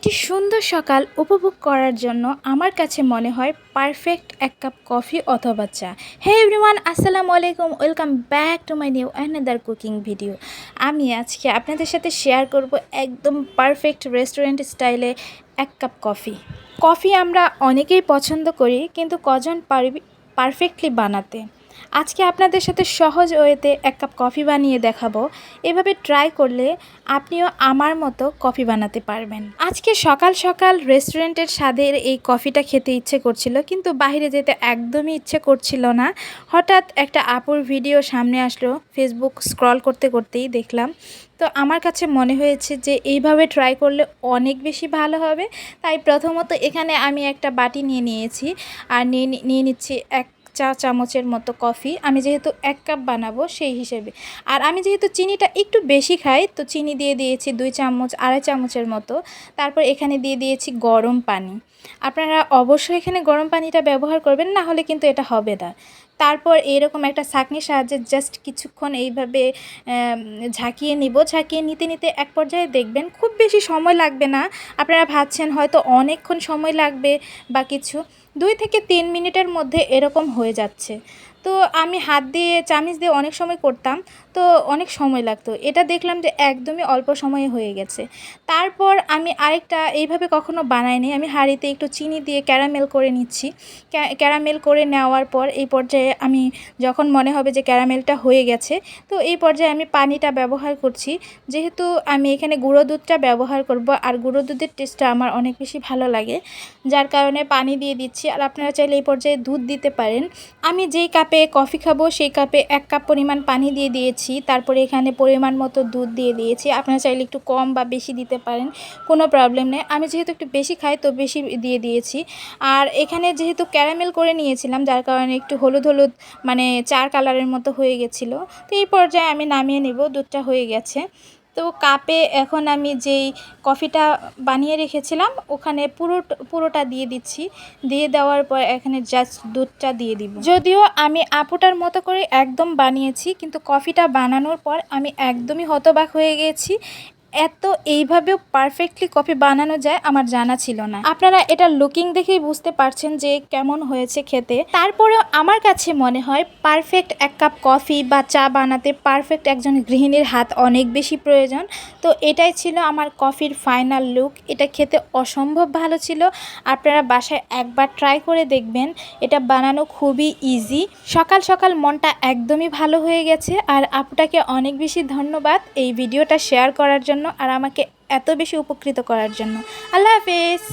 একটি সুন্দর সকাল উপভোগ করার জন্য আমার কাছে মনে হয় পারফেক্ট এক কাপ কফি অথবা চা। হে এভরিওয়ান, আসসালামু আলাইকুম, welcome back to my new another cooking video. আমি আজকে আপনাদের সাথে শেয়ার করব একদম পারফেক্ট রেস্টুরেন্ট স্টাইলে এক কাপ কফি। কফি আমরা অনেকেই পছন্দ করি, কিন্তু কজন পারবি পারফেক্টলি বানাতে। আজকে আপনাদের সাথে সহজ ওয়েতে এক কাপ কফি বানিয়ে দেখাবো। এভাবে ট্রাই করলে আপনিও আমার মতো কফি বানাতে পারবেন। আজকে সকাল সকাল রেস্টুরেন্টের স্বাদের এই কফিটা খেতে ইচ্ছে করছিল, কিন্তু বাইরে যেতে একদমই ইচ্ছে করছিল না। হঠাৎ একটা আপুর ভিডিও সামনে আসলো, ফেসবুক স্ক্রল করতে করতেই দেখলাম। তো আমার কাছে মনে হয়েছে যে এইভাবে ট্রাই করলে অনেক বেশি ভালো হবে। তাই প্রথমত এখানে আমি একটা বাটি নিয়ে নিয়েছি, আর নিয়ে নিচ্ছি 1 চা চামচের মতো কফি। আমি যেহেতু 1 কাপ বানাবো সেই হিসেবে, আর আমি যেহেতু চিনিটা একটু বেশি খাই, তো চিনি দিয়ে দিয়েছি 2 চামচ, 2.5 চামচের মতো। তারপর এখানে দিয়ে দিয়েছি গরম পানি। আপনারা অবশ্যই এখানে গরম পানিটা ব্যবহার করবেন, না হলে কিন্তু এটা হবে না। তারপর এরকম একটা ছাঁকনির সাহায্যে জাস্ট কিছুক্ষণ এইভাবে ঝাঁকিয়ে নিব। ঝাঁকিয়ে নিতে নিতে এক পর্যায়ে দেখবেন খুব বেশি সময় লাগবে না। আপনারা ভাবছেন হয়তো অনেকক্ষণ সময় লাগবে বা কিছু, 2 থেকে 3 মিনিটের মধ্যে এরকম হয়ে যাচ্ছে। তো আমি হাত দিয়ে চামিচ দিয়ে অনেক সময় করতাম, তো অনেক সময় লাগতো। এটা দেখলাম যে একদমই অল্প সময়ে হয়ে গেছে। তারপর আমি আরেকটা এইভাবে কখনো বানাইনি, আমি হাঁড়িতে একটু চিনি দিয়ে ক্যারামেল করে নিচ্ছি। ক্যারামেল করে নেওয়ার পর এই পর্যায়ে আমি যখন মনে হবে যে ক্যারামেলটা হয়ে গেছে, তো এই পর্যায়ে আমি পানিটা ব্যবহার করছি। যেহেতু আমি এখানে গুঁড়ো দুধটা ব্যবহার করব, আর গুঁড়ো দুধের টেস্টটা আমার অনেক বেশি ভালো লাগে, যার কারণে পানি দিয়ে দিচ্ছি। আর আপনারা চাইলে এই পর্যায়ে দুধ দিতে পারেন। আমি যেই কাপে কফি খাবো সেই কাপে 1 কাপ পরিমাণ পানি দিয়ে দিয়েছি। তারপরে এখানে পরিমাণ মতো দুধ দিয়ে দিয়েছি। আপনারা চাইলে একটু কম বা বেশি দিতে পারেন, কোনো প্রবলেম নেই। আমি যেহেতু একটু বেশি খাই, তো বেশি দিয়ে দিয়েছি। আর এখানে যেহেতু ক্যারামেল করে নিয়েছিলাম, যার কারণে একটু হলুদ হলুদ মানে চার কালারের মতো হয়ে গেছিলো। তো এই পর্যায়ে আমি নামিয়ে নেব, দুধটা হয়ে গেছে। তো কাপে এখন আমি যেই কফিটা বানিয়ে রেখেছিলাম ওখানে পুরোটা দিয়ে দিচ্ছি। দিয়ে দেওয়ার পর এখানে জাস্ট দুধটা দিয়ে দিব। যদিও আমি আপুটার মতো করে একদম বানিয়েছি, কিন্তু কফিটা বানানোর পর আমি একদমই হতবাক হয়ে গেছি। এইভাবেও পারফেক্টলি কফি বানানো যায় আমার জানা ছিল না। আপনারা এটা লুকিং দেখেই বুঝতে পারছেন যে কেমন হয়েছে খেতে। তারপরেও আমার কাছে মনে হয় পারফেক্ট 1 কাপ কফি বা চা বানাতে পারফেক্ট একজন গৃহিণীর হাত অনেক বেশি প্রয়োজন। তো এটাই ছিল আমার কফির ফাইনাল লুক। এটা খেতে অসম্ভব ভালো ছিল। আপনারা বাসায় একবার ট্রাই করে দেখবেন, এটা বানানো খুবই ইজি। সকাল সকাল মনটা একদমই ভালো হয়ে গেছে। আর আপুটাকে অনেক বেশি ধন্যবাদ এই ভিডিওটা শেয়ার করার জন্য, আর আমাকে এত বেশি উপকৃত করার জন্য। আল্লাহ হাফেজ।